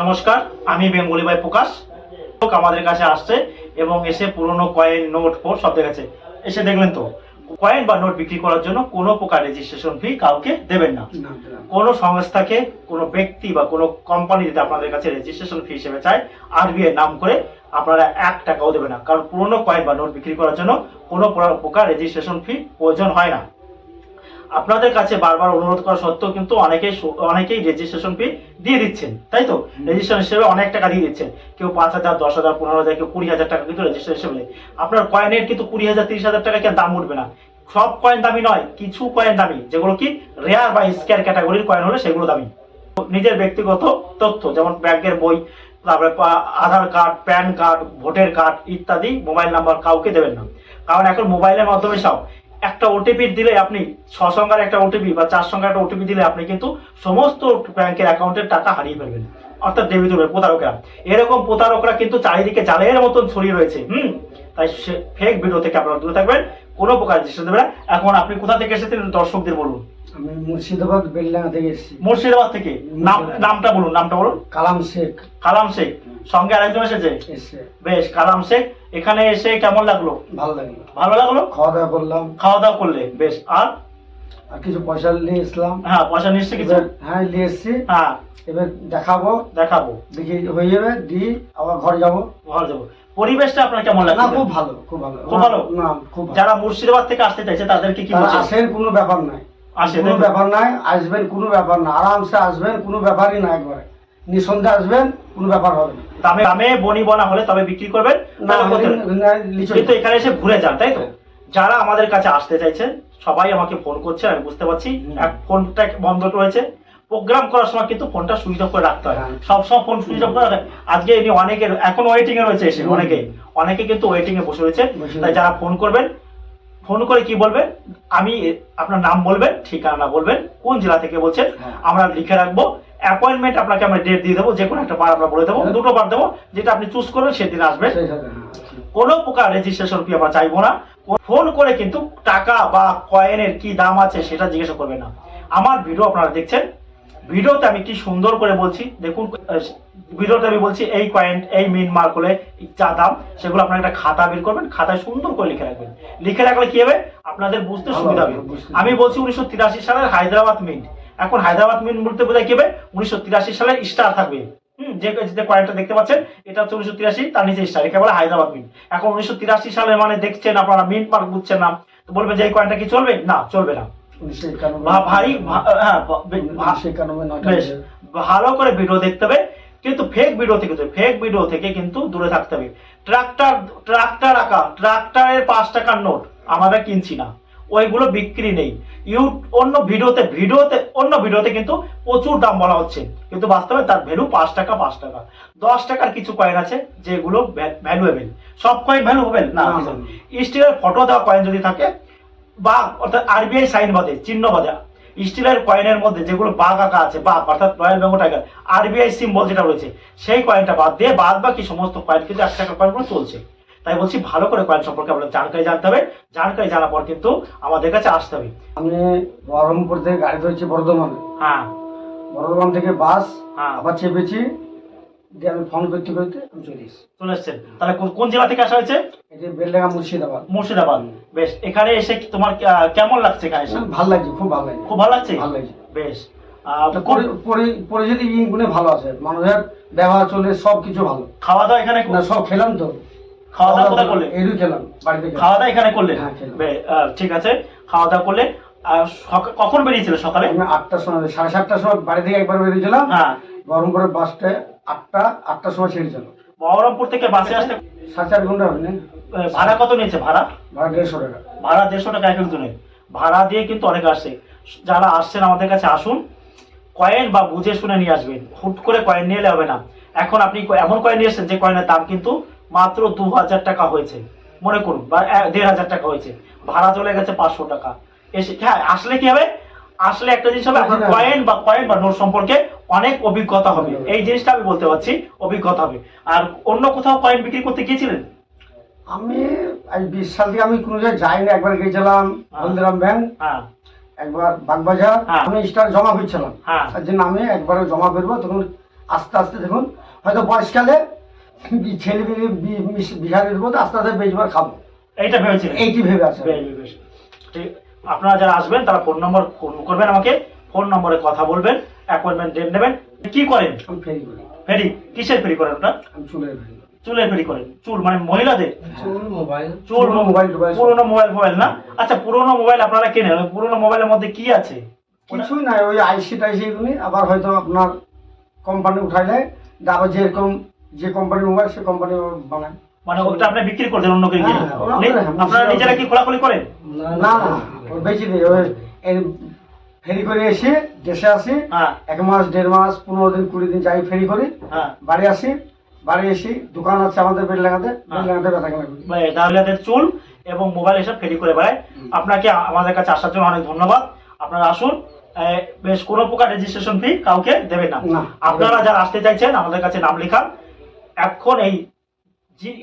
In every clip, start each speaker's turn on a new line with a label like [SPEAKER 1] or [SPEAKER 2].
[SPEAKER 1] নমস্কার, আমি বেঙ্গলি ভাই প্রকাশ। লোক আমাদের কাছে আসছে এবং এসে পুরনো কয়েন, নোট, ফোট সব দেখাচ্ছে। এসে দেখলেন তো, কয়েন বা নোট বিক্রি করার জন্য কোনো প্রকার রেজিস্ট্রেশন ফি কাউকে দেবেন না। কোনো সংস্থাকে, কোনো ব্যক্তি বা কোনো কোম্পানি যদি আপনাদের কাছে রেজিস্ট্রেশন ফি হিসেবে চায়, আরবিআই নাম করে আপনারা 1 টাকাও দেবেন না। কারণ পুরনো কয়েন বা নোট বিক্রি করার জন্য কোনো প্রকার রেজিস্ট্রেশন ফি প্রয়োজন হয় না। আপনাদের কাছে বারবার অনুরোধ করা সত্ত্বেও কিন্তু অনেকেই রেজিস্ট্রেশন ফি দিয়ে দিচ্ছেন, তাই তো? রেজিস্ট্রেশন হিসেবে অনেক টাকা দিয়ে দিচ্ছেন, কেউ 5,000, 10,000, 15,000, কেউ 20,000 টাকা কিন্তু রেজিস্ট্রেশন হিসেবে। আপনার কয়েনের কিন্তু 20,000, 30,000 টাকা কেন দাম উঠবে না? সব কয়েন দামি নয়, কিছু কয়েন দামি, যেগুলো কি রেয়ার বা স্কেয়ার ক্যাটাগরির কয়েন হলে সেগুলো দামি। নিজের ব্যক্তিগত তথ্য যেমন ব্যাংকের বই, তারপরে Aadhaar card, PAN card, voter card ইত্যাদি, মোবাইল নাম্বার কাউকে দেবেন না। কারণ এখন মোবাইলের মাধ্যমে সব, একটা ওটিপি দিলে আপনি 6 সংখ্যার একটা ওটিপি বা 4 সংখ্যার একটা ওটিপি দিলে আপনি কিন্তু সমস্ত ব্যাংকের অ্যাকাউন্টের টাকা হারিয়ে ফেলবেন, অর্থাৎ ডেবিট হবে। প্রতারকরা, এরকম প্রতারকরা কিন্তু চারিদিকে জালের মতন ছড়িয়ে রয়েছে। তাই ফেক ভিডিও থেকে আপনারা দূরে থাকবেন, কোনো প্রকার রেজিস্ট্রেশন দেবেন না। এখন আপনি কোথা থেকে এসেছেন দর্শকদের বলুন।
[SPEAKER 2] আমি মুর্শিদাবাদ বেলডাঙ্গা থেকে এসেছি।
[SPEAKER 1] মুর্শিদাবাদ থেকে। নামটা বলুন, নামটা বলুন।
[SPEAKER 2] কালাম শেখ।
[SPEAKER 1] কালাম শেখ, সঙ্গে আরেকজন এসেছে? বেশ, কালাম শেখ, এখানে এসে কেমন লাগলো?
[SPEAKER 2] ভালো লাগলো।
[SPEAKER 1] ভালো লাগলো?
[SPEAKER 2] খাওয়া দাওয়া করলাম।
[SPEAKER 1] খাওয়া দাওয়া করলে, বেশ। আর
[SPEAKER 2] কিছু পয়সা নিয়ে এসলাম।
[SPEAKER 1] হ্যাঁ, পয়সা নিয়ে এসছে কিছু?
[SPEAKER 2] হ্যাঁ, নিয়ে এসছি।
[SPEAKER 1] হ্যাঁ,
[SPEAKER 2] এবার দেখাবো দেখি হয়ে যাবে, দিয়ে আবার ঘর যাবো।
[SPEAKER 1] পরিবেশটা আপনার কেমন লাগছে?
[SPEAKER 2] না, খুব ভালো, খুব ভালো,
[SPEAKER 1] খুব ভালো।
[SPEAKER 2] না, খুব ভালো।
[SPEAKER 1] যারা মুর্শিদাবাদ থেকে আসতে চাইছে তাদেরকে কি বলছেন?
[SPEAKER 2] আসেন, কোনো ব্যাপার নাই। কোনো ব্যাপার নাই, আসবেন, কোনো ব্যাপার না, আরামসে আসবেন, কোনো ব্যাপারই না, একবারে নিঃসন্দেহে আসবেন, কোনো ব্যাপার হবে না।
[SPEAKER 1] দামে বনি বনা হলে তবে বিক্রি করবেন, কিন্তু এখানে এসে ঘুরে যান, তাই তো? যারা আমাদের কাছে আসতে চাইছেন সবাই আমাকে ফোন করছে, আমি বুঝতে পারছি। ফোনটা বন্ধ রয়েছে, প্রোগ্রাম করার সময় কিন্তু ফোনটা সুইচ অফ করে রাখতে হয়। সবসময় ফোন সুইচ অফ করে রাখে। আজকে ইনি অনেকের এখন ওয়েটিং এ রয়েছে, এসে অনেকে কিন্তু ওয়েটিং এ বসে রয়েছে। তাই যারা ফোন করবেন, ফোন করে কি বলবেন, আমি আপনার নাম বলবেন, ঠিকানা বলবেন, কোন জেলা থেকে বলছেন, আমরা লিখে রাখবো। অ্যাপয়েন্টমেন্ট আপনাকে আমরা ডেট দিয়ে দেবো, যে কোনো একটা বার আমরা বলে দেবো, 2টো বার দেবো, যেটা আপনি চুজ করবেন সেদিন আসবেন। কোনো প্রকার রেজিস্ট্রেশন ফি আমরা চাইবো না। ফোন করে কিন্তু টাকা বা কয়েনের কি দাম আছে সেটা জিজ্ঞাসা করবেন না। আমার ভিডিও আপনারা দেখছেন, ভিডিওতে আমি কি সুন্দর করে বলছি, দেখুন ভিডিওতে আমি বলছি এই কয়েন, এই মিন মার্ক হলে যা দাম, সেগুলো আপনারা একটা খাতা বের করবেন, খাতায় সুন্দর করে লিখে রাখবেন। লিখে রাখলে কি হবে, আপনাদের বুঝতে সুবিধা হবে। আমি বলছি 1983 সালের হায়দ্রাবাদ মিন্ট। এখন হায়দ্রাবাদ মিন্ট বলতে বোঝায় কি হবে, 1983 সালের স্টার থাকবে। যে কয়েনটা দেখতে পাচ্ছেন, এটা হচ্ছে 1983, তার নিচে স্টার, একে বলে হায়দ্রাবাদ মিন্ট। এখন 1983 সালের মানে দেখছেন আপনারা, মিন্ট মার্ক বুঝছেন না, তো বলবেন যে এই কয়েনটা কি চলবে? না, চলবে না। ভালো করে ভিডিও দেখতে হবে, কিন্তু ফেক ভিডিও থেকে কিন্তু দূরে থাকতে হবে। ট্রাক্টরের 5 টাকার নোট আমরা কিনছি না, ওইগুলো বিক্রি নেই। অন্য ভিডিওতে কিন্তু প্রচুর দাম বলা হচ্ছে, কিন্তু বাস্তবে তার ভ্যালু 5 টাকা, 10 টাকার কিছু কয়েন আছে যেগুলো ভ্যালুয়েবল। সব কয়েন ভ্যালুয়েবল না। স্টিলের ফটো দেওয়া কয়েন যদি থাকে, বা অর্থাৎ আরবিআই সাইন বাদে, চিহ্ন বাদে, স্টিলের কয়েনের মধ্যে যেগুলো বাঘ আঁকা আছে, বাঘ অর্থাৎ royal Bengal tiger, RBI symbol যেটা রয়েছে, সেই কয়েনটা বাদ দিয়ে বাদ বাকি সমস্ত কয়েন কিন্তু 1 টাকার কয়েনগুলো চলছে। তাই বলছি, ভালো করে কয়েন সম্পর্কে আপনার জানকারি জানতে হবে। জানকারি জানার পর কিন্তু আমাদের কাছে আসতে হবে।
[SPEAKER 2] আমি বহরমপুর থেকে গাড়ি ধরেছি বর্ধমানে।
[SPEAKER 1] হ্যাঁ,
[SPEAKER 2] বর্ধমান থেকে বাস, আবার চেপেছি, দিয়ে আমি ফোন করতে আমি চলে এসেছেন।
[SPEAKER 1] তাহলে কোন জেলা থেকে আসা হয়েছে?
[SPEAKER 2] এটা বেলডাঙ্গা, মুর্শিদাবাদ।
[SPEAKER 1] বেশ, এখানে এসে তোমার কেমন লাগছে? এখানে এসে
[SPEAKER 2] ভালো লাগছে, খুব ভালো লাগছে।
[SPEAKER 1] খুব ভালো লাগছে? বেশ।
[SPEAKER 2] পরিচিতি গুণে ভালো আছে, মানুষের ব্যবহার চলে সবকিছু ভালো।
[SPEAKER 1] খাওয়া দাওয়া এখানে
[SPEAKER 2] না, সব খেলাম তো।
[SPEAKER 1] খাওয়া দাওয়া কোথায় করলে?
[SPEAKER 2] এরই খেলাম, বাড়িতে
[SPEAKER 1] খাওয়া দাওয়া এখানে করলে?
[SPEAKER 2] হ্যাঁ,
[SPEAKER 1] ঠিক আছে, খাওয়া দাওয়া করলে। কখন বেরিয়েছিল? সকালে?
[SPEAKER 2] আমি 8টার সময়, 7:30টার সময় বাড়ি থেকে একবার বেরিয়েছিলাম। হ্যাঁ, বহরমপুরের বাসটা 8টার সময় ছেড়েছিল।
[SPEAKER 1] বহরমপুর থেকে বাসে আসতে
[SPEAKER 2] 7-8 ঘন্টা হবে না।
[SPEAKER 1] ভাড়া কত নিয়েছে? ভাড়া
[SPEAKER 2] 150 টাকা।
[SPEAKER 1] ভাড়া 150 টাকা এক একজনের। ভাড়া দিয়ে কিন্তু অনেক আসছে। যারা আসছেন আমাদের কাছে আসুন, কয়েন বা বুঝে শুনে নিয়ে আসবেন। হুট করে কয়েন নিয়ে এলে হবে না। এখন আপনি এমন কয়েন নিয়ে এসেছেন যে কয়েনের দাম কিন্তু মাত্র 2000 টাকা হয়েছে, মনে করুন, বা 1500 টাকা হয়েছে, ভাড়া চলে গেছে 500 টাকা। হ্যাঁ, আসলে কি হবে, আসলে একটা জিনিস হবে, আপনার কয়েন বা নোট সম্পর্কে অনেক অভিজ্ঞতা হবে। এই জিনিসটা আমি বলতে পারছি, অভিজ্ঞতা হবে। আর অন্য কোথাও কয়েন বিক্রি করতে গিয়েছিলেন?
[SPEAKER 2] আমি 20 সাল থেকে আমি কোনো জায়গায় যাইনি। একবার গিয়েছিলাম হলদিরাম ব্যাংক, একবার বাগবাজার। আমি স্টার জমা করছিলাম, তার জন্য আমি একবারে জমা করবো, তখন আস্তে আস্তে দেখুন হয়তো বয়সকালে ছেলে বিহারের মধ্যে আস্তে আস্তে বেশবার খাবো,
[SPEAKER 1] এইটা ভেবেছিলেন?
[SPEAKER 2] এইটি ভেবে আছে।
[SPEAKER 1] বেশ। ঠিক, আপনারা যারা আসবেন তারা ফোন করবেন আমাকে, ফোন নম্বরে কথা বলবেন, অ্যাপয়েন্টমেন্ট ডেট নেবেন। কি করেন?
[SPEAKER 2] আমি ফেরি করি,
[SPEAKER 1] ফেরি? কিসের ফেরি করেন ওটা?
[SPEAKER 2] আমি চুলের ফেরি করি।
[SPEAKER 1] চুলের ফেরি করেন? চুল মানে মহিলাদের
[SPEAKER 2] চুল মোবাইল
[SPEAKER 1] পুরোনো মোবাইল না? আচ্ছা, পুরোনো মোবাইল আপনারা কেনেন, ওই পুরোনো মোবাইলের মধ্যে কি আছে?
[SPEAKER 2] কিছুই নাই, ওই আইসি টাইসি এগুলি, আবার হয়তো আপনার কোম্পানি উঠাইলে আবার যেরকম যে কোম্পানির মোবাইল সে কোম্পানি বানায়।
[SPEAKER 1] মানে ওটা আপনি বিক্রি করছেন অন্য কেউ?
[SPEAKER 2] হ্যাঁ, ওরা করে।
[SPEAKER 1] আপনারা নিজেরা কি খোলাখুলি করেন?
[SPEAKER 2] না না, ওই বেশি নেই, ওই ফেরি করে এসে দেশে আসি,
[SPEAKER 1] হ্যাঁ
[SPEAKER 2] 1 মাস 1.5 মাস 15 দিন 20 দিন যাই ফেরি করি,
[SPEAKER 1] হ্যাঁ।
[SPEAKER 2] বাড়ি আসি, বাড়ি এসে দোকান আছে আমাদের বেলডাঙ্গাতে বেচা কেনা করি।
[SPEAKER 1] দাহলিয়াদের চুল এবং মোবাইল এসব ফেরি করে বেড়ায়। আপনাকে আমাদের কাছে আসার জন্য অনেক ধন্যবাদ। আপনারা আসুন, বেশ কোনো প্রকার রেজিস্ট্রেশন ফি কাউকে দেবেন না।
[SPEAKER 2] না।
[SPEAKER 1] আপনারা যারা আসতে চাইছেন আমাদের কাছে নাম লেখান। এখন এই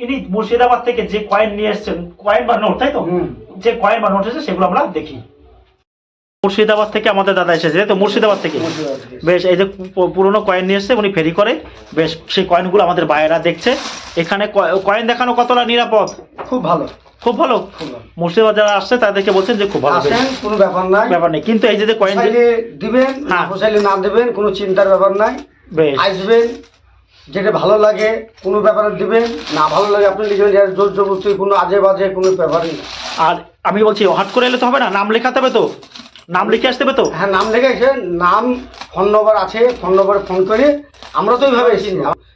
[SPEAKER 1] ইনি মুর্শিদাবাদ থেকে যে কয়েন নিয়ে এসেছেন, কয়েন বা নোট, তাই তো? যে কয়েন বা নোট এসেছে সেগুলো আমরা দেখি। মুর্শিদাবাদ থেকে আমাদের দাদা এসেছে, তো মুর্শিদাবাদ থেকে বেশ এই যে পুরোনো কয়েন নিয়ে এসছে, উনি ফেরি করে। বেশ সেই কয়েনগুলো আমাদের বাইরা দেখছে। এখানে কয়েন দেখানো কতটা নিরাপদ?
[SPEAKER 2] খুব ভালো,
[SPEAKER 1] খুব ভালো। মুর্শিদাবাদ যারা আসছে তাদেরকে বলছেন যে খুব ভালো,
[SPEAKER 2] আসেন, কোনো ব্যাপার নেই।
[SPEAKER 1] কিন্তু এই যে কয়েন
[SPEAKER 2] দিবেন, না পোষাইলে না দেবেন, কোনো চিন্তার ব্যাপার নাই।
[SPEAKER 1] বেশ
[SPEAKER 2] আসবেন, যেটা ভালো লাগে কোনো ব্যাপারে দিবেন, না ভালো লাগে আপনি লিখবেন। জোর জবরদস্তি কোনো আজে বাজে কোনো ব্যাপারই না।
[SPEAKER 1] আর আমি বলছি হট করে এলে তো হবে না, নাম লেখাতে হবে তো, নাম লিখে আসতে হবে তো।
[SPEAKER 2] হ্যাঁ, নাম লেখে এসে নাম, ফোন নম্বর আছে, ফোন নম্বরে ফোন করি। আমরা তো ওইভাবে এসেছি,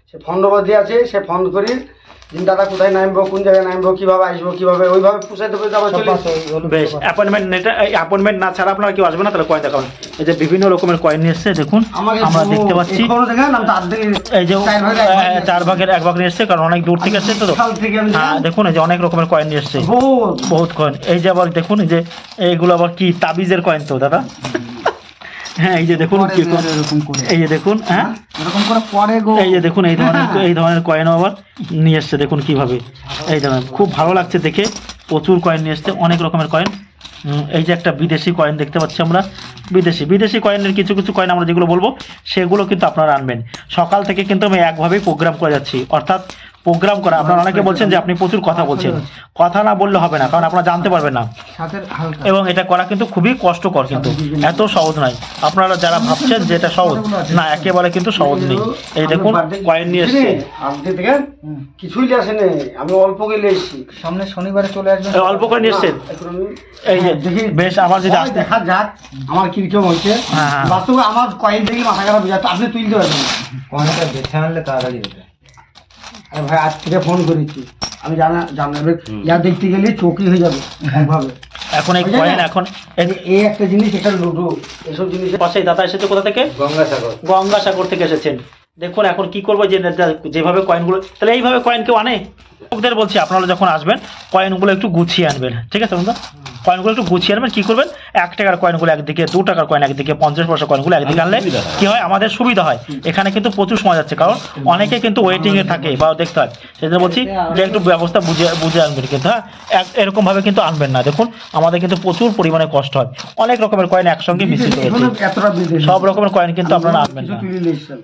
[SPEAKER 2] সে ফোন নম্বর দিয়ে আছে, সে ফোন করি, দাদা কোথায় নামবো, কোন জায়গায় নামবো, কিভাবে আসবো, কিভাবে ওইভাবে পুষাইতে পেরে আবার চলে আসি।
[SPEAKER 1] বেশ, অ্যাপয়েন্টমেন্ট না ছাড়া আপনারা কেউ আসবে না, তাহলে কয়েন দেখাবেন। এই যে বিভিন্ন রকমের কয়েন নিয়ে এসছে, দেখুন আমরা দেখতে পাচ্ছি। এই যে 4 ভাগের 1 ভাগ নিয়ে এসছে, কারণ অনেক দূর থেকে এসছে তো। হ্যাঁ দেখুন, এই যে অনেক রকমের কয়েন নিয়ে এসছে, বহুত কয়েন। এই যে আবার দেখুন, এই যে এইগুলো আবার কি তাবিজের কয়েন তো দাদা? হ্যাঁ, এই যে দেখুন, এই যে দেখুন, হ্যাঁ এরকম করে পরে গো, এই যে দেখুন এই ধরনের কয়েন আবার নিয়ে এসছে, দেখুন কিভাবে। এই ধরনের খুব ভালো লাগছে দেখে, প্রচুর কয়েন নিয়ে এসছে, অনেক রকমের কয়েন। এই যে একটা বিদেশি কয়েন দেখতে পাচ্ছি আমরা, বিদেশি কয়েনের কিছু কয়েন আমরা যেগুলো বলবো সেগুলো কিন্তু আপনারা আনবেন। সকাল থেকে কিন্তু আমি একভাবেই প্রোগ্রাম করে যাচ্ছি, অর্থাৎ প্রোগ্রাম করা। আপনারা অনেকে বলছেন যে আপনি প্রচুর কথা বলছেন, কথা না বললে হবে না, কারণ আপনারা জানতে পারবেন না, এবং এটা করা কিন্তু খুবই কষ্টকর, কিন্তু এত সহজ নয়। আপনারা যারা ভাবছেন যে এটা সহজ, না একেবারে কিন্তু সহজ নেই। এই দেখুন কয়েন নিয়ে এসছে,
[SPEAKER 2] কিছুই আসেনি, আমি অল্প গেলে এসেছি, সামনে শনিবারে চলে আসবেন,
[SPEAKER 1] অল্প করে নিয়ে এসছেন। এই যে বেশ, আমার যদি আসতে
[SPEAKER 2] দেখা যাক আমার কিরকম হচ্ছে। বাস্তবে আমার কয়েন থেকে মাথা খারাপ হয়ে যাচ্ছে, আপনি তুলতে পারবেন না, কয়েনটা বেছে আনলে তাড়াতাড়ি হবে। আরে ভাই, আজ থেকে ফোন করেছি, আমি জানাবে যা দেখতে গেলে চৌকি হয়ে যাবে একভাবে।
[SPEAKER 1] এখন এই কয়েন, এখন
[SPEAKER 2] এই একটা জিনিস, এটা লুডো, এসব জিনিস।
[SPEAKER 1] পাশে দাদা এসেছে কোথা থেকে? গঙ্গাসাগর থেকে এসেছেন। দেখুন এখন কি করবো, যেভাবে কয়েনগুলো, তাহলে এইভাবে কয়েন কেউ আনে? লোকদের বলছি আপনারা যখন আসবেন কয়েনগুলো একটু গুছিয়ে আনবেন, ঠিক আছে বন্ধু? কয়েনগুলো একটু গুছিয়ে আনবেন। কি করবেন, 1 টাকার কয়েনগুলো একদিকে, 2 টাকার কয়েন একদিকে, 50 পয়সা কয়েনগুলো একদিকে আনলে কি হয়, আমাদের সুবিধা হয়। এখানে কিন্তু প্রচুর সময় যাচ্ছে, কারণ অনেকে কিন্তু ওয়েটিংয়ে থাকে বা দেখতে হয়। সেজন্য বলছি যে একটু ব্যবস্থা বুঝে আনবেন, কিন্তু হ্যাঁ এরকম ভাবে কিন্তু আনবেন না। দেখুন আমাদের কিন্তু প্রচুর পরিমাণে কষ্ট হয়, অনেক রকমের কয়েন একসঙ্গে মিশ্রিত হয়েছে, সব রকমের কয়েন কিন্তু আপনারা আনবেন না।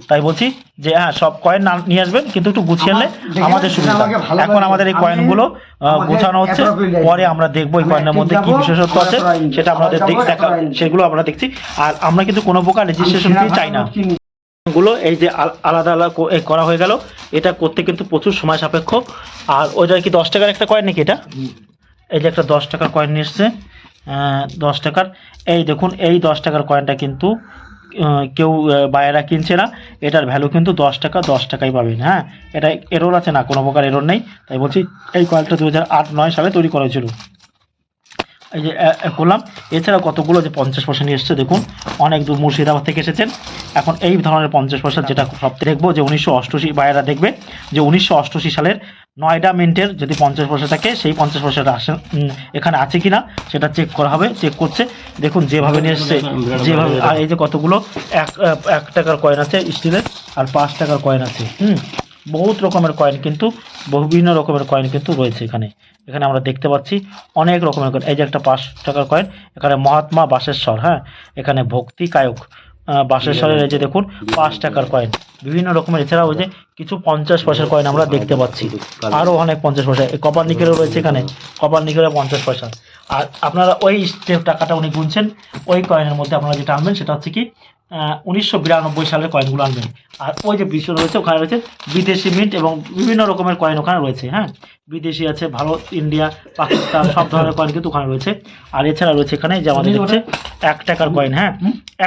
[SPEAKER 1] তাই বলছি যে হ্যাঁ, সব কয়েন নিয়ে আসবেন, কিন্তু একটু গুছিয়ে আনলে আমাদের সুবিধা। এখন আমাদের এই কয়েনগুলো গোছানো হচ্ছে, পরে আমরা দেখবো এই কয়েনের মধ্যে কি বিশেষত্ব আছে, সেটা আপনাদের সেগুলো আমরা দেখছি। আর আমরা কিন্তু কোনো প্রকার রেজিস্ট্রেশন ফি চাই না। গুলো এই যে আলাদা করা হয়ে গেল, এটা করতে কিন্তু প্রচুর সময় সাপেক্ষ। আর ওইটা কি 10 টাকার একটা কয়েন নাকি? এটা এই যে একটা 10 টাকার কয়েন নিয়ে এসছে, 10 টাকার। এই দেখুন, এই 10 টাকার কয়েনটা কিন্তু কেউ বাইরা কিনছে না, এটার ভ্যালু কিন্তু 10 টাকা, 10 টাকাই পাবেন। হ্যাঁ, এটা এরর আছে না? কোনো প্রকার এরর নেই। তাই বলছি এই কয়েনটা 2008-9 সালে তৈরি করা হয়েছিল। এই যে করলাম। এছাড়া কতগুলো যে 50 পয়সা নিয়ে এসছে, দেখুন অনেক দূর মুর্শিদাবাদ থেকে এসেছেন। এখন এই ধরনের 50 পয়সা, যেটা সবথেকে দেখবো যে 1988, বাইরা দেখবে যে 1988 সালের নয়ডা মিন্টের যদি 50 পয়সা থাকে, সেই 50 পয়সাটা এখানে আছে কিনা সেটা চেক করা হবে। চেক করছে, দেখুন যেভাবে নিয়ে এসছে, যেভাবে। আর এই যে কতগুলো 1 টাকার কয়েন আছে স্টিলের, আর 5 টাকার কয়েন আছে। বহুত রকমের কয়েন, কিন্তু বিভিন্ন রকমের কয়েন কিন্তু রয়েছে এখানে। এখানে আমরা দেখতে পাচ্ছি অনেক রকমের কয়েন। এই যে একটা 5 টাকার কয়েন, এখানে মহাত্মা বাসেশ্বর, হ্যাঁ এখানে ভক্তি কায়ক, 22 সালের এই যে দেখুন 5 টাকার কয়েন, বিভিন্ন রকমের। এছাড়াও ওই যে কিছু 50 পয়সার কয়েন আমরা দেখতে পাচ্ছি, আরও অনেক 50 পয়সা। কপার নিকেলও রয়েছে এখানে, কপার নিকেলের 50 পয়সা। আর আপনারা ওই স্টেপ টাকাটা উনি গুনছেন, ওই কয়েনের মধ্যে আপনারা যেটা আনবেন সেটা হচ্ছে কি 1992 সালের কয়েনগুলো আনবেন। আর ওই যে বিষয় রয়েছে ওখানে রয়েছে বিদেশি মিন্ট এবং বিভিন্ন রকমের কয়েন ওখানে রয়েছে। হ্যাঁ, বিদেশি আছে, ভারত, ইন্ডিয়া, পাকিস্তান, সব ধরনের কয়েন কিন্তু ওখানে রয়েছে। আর এছাড়া রয়েছে এখানে যে আমাদের হচ্ছে 1 টাকার কয়েন। হ্যাঁ,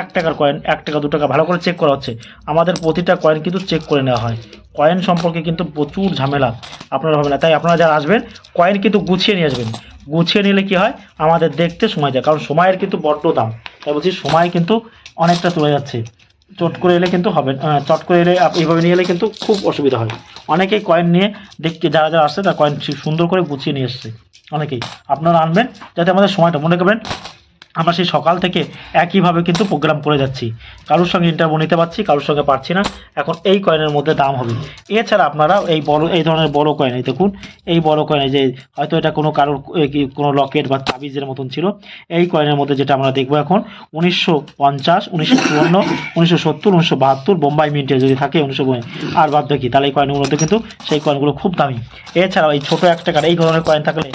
[SPEAKER 1] 1 টাকার কয়েন, 1 টাকা 2 টাকা ভালো করে চেক করা হচ্ছে। আমাদের প্রতিটা কয়েন কিন্তু চেক করে নেওয়া হয়। কয়েন সম্পর্কে কিন্তু প্রচুর ঝামেলা, আপনারা হবে না। তাই আপনারা যারা আসবেন কয়েন কিন্তু গুছিয়ে নিয়ে আসবেন। গুছিয়ে নিলে কি হয়, আমাদের দেখতে সময় যায়, কারণ সময়ের কিন্তু বড্ড দাম। তাই বলছি সময় কিন্তু অনেকটা চলে যাচ্ছে। চট করে এলে কিন্তু হবে, চট করে এলে এইভাবে নিয়ে এলে কিন্তু খুব অসুবিধা হয়। অনেকেই কয়েন নিয়ে দেখতে, যারা যারা আসছে তারা কয়েন সুন্দর করে গুছিয়ে নিয়ে এসছে অনেকেই। আপনারা আনবেন যাতে আমাদের সময়টা মনে করবেন। আমরা সেই সকাল থেকে একইভাবে কিন্তু প্রোগ্রাম করে যাচ্ছি, কারোর সঙ্গে ইন্টারভিউ নিতে পারছি, কারোর সঙ্গে পারছি না। এখন এই কয়েনের মধ্যে দাম হবে। এছাড়া আপনারা এই ধরনের বড় কয়েন, এই দেখুন এই বড় কয়েনে যে হয়তো এটা কোনো লকেট বা তাবিজের মতন ছিল, এই কয়েনের মধ্যে যেটা আমরা দেখবো এখন 1950, 1954, 1970, 1972 বোম্বাই মিন্টে যদি থাকে 1952 আর বাদ বাকি, তাহলে এই কয়েনগুলোর মধ্যে কিন্তু সেই কয়েনগুলো খুব দামি। এছাড়াও এই ছোটো 1 টাকার এই ধরনের কয়েন থাকলে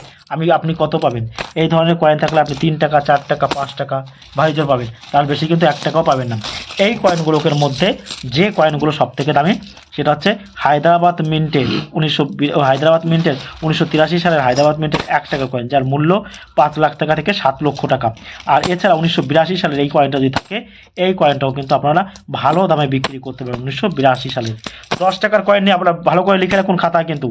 [SPEAKER 1] আপনি কত পাবেন? এই ধরনের কয়েন থাকলে আপনি 3 টাকা, 4 টাকা, 5 টাকা ভারী জোর পাবেন, তার বেশি কিন্তু 1 টাকাও পাবেন না। এই কয়েনগুলোর মধ্যে যে কয়েনগুলো সব থেকে দামি সেটা হচ্ছে হায়দ্রাবাদ মিন্টের 1983 সালের হায়দ্রাবাদ মিন্টের 1 টাকা কয়েন, যার মূল্য 5 লাখ টাকা থেকে 7 লক্ষ টাকা। আর এছাড়া 1982 সালের এই কয়েনটা যদি থাকে, এই কয়েনটাও কিন্তু আপনারা ভালো দামে বিক্রি করতে পারবেন। 1982 সালের 10 টাকার কয়েন নিয়ে আপনারা ভালো করে লিখে রাখুন খাতায়। কিন্তু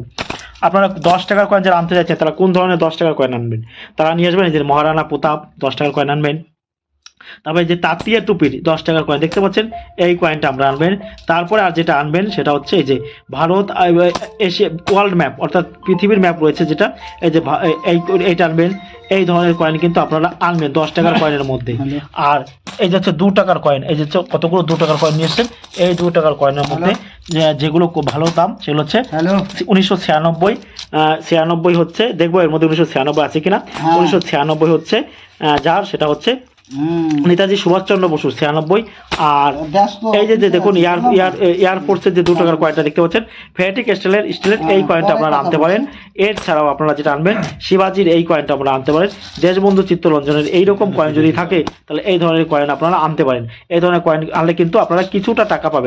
[SPEAKER 1] আপনারা 10 টাকার কয়েন যারা আনতে চাইছেন তারা কোন ধরনের 10 টাকার কয়েন আনবেন? তারা নিয়ে আসবেন এই যে মহারানা প্রতাপ 10 টাকার কয়েন আনবেন। তারপরে যে তাঁতিয়া টুপির 10 টাকার কয়েন দেখতে পাচ্ছেন, এই কয়েনটা আমরা আনবেন। তারপরে আর যেটা আনবেন সেটা হচ্ছে এই যে ভারত এশিয়া ওয়ার্ল্ড ম্যাপ, অর্থাৎ পৃথিবীর ম্যাপ রয়েছে যেটা, এই যে এইটা আনবেন। এই ধরনের কয়েন কিন্তু আপনারা আনবেন 10 টাকার কয়েনের মধ্যে। আর এই যে হচ্ছে 2 টাকার কয়েন, এই যে কতগুলো 2 টাকার কয়েন নিয়ে এসছেন, এই 2 টাকার কয়েনের মধ্যে যেগুলো খুব ভালো দাম সেগুলো হচ্ছে 1996 হচ্ছে, দেখবো এর মধ্যে 1996 আছে কিনা। 1996 হচ্ছে যার, সেটা হচ্ছে নেতাজি সুভাষচন্দ্র বসু 96। আর এই যে দেখুন এয়ারফোর্সের যে 2 টাকার কয়েনটা দেখতে পাচ্ছেন, ফেটিক স্টিলের এই কয়েনটা আপনারা আনতে পারেন। এছাড়াও আপনারা যেটা আনবেন শিবাজির এই কয়েনটা আপনারা আনতে পারেন। দেশবন্ধু চিত্তরঞ্জনের এইরকম কয়েন যদি থাকে তাহলে এই ধরনের কয়েন আপনারা আনতে পারেন। এই ধরনের কয়েন আনলে কিন্তু আপনারা কিছুটা টাকা পাবেন।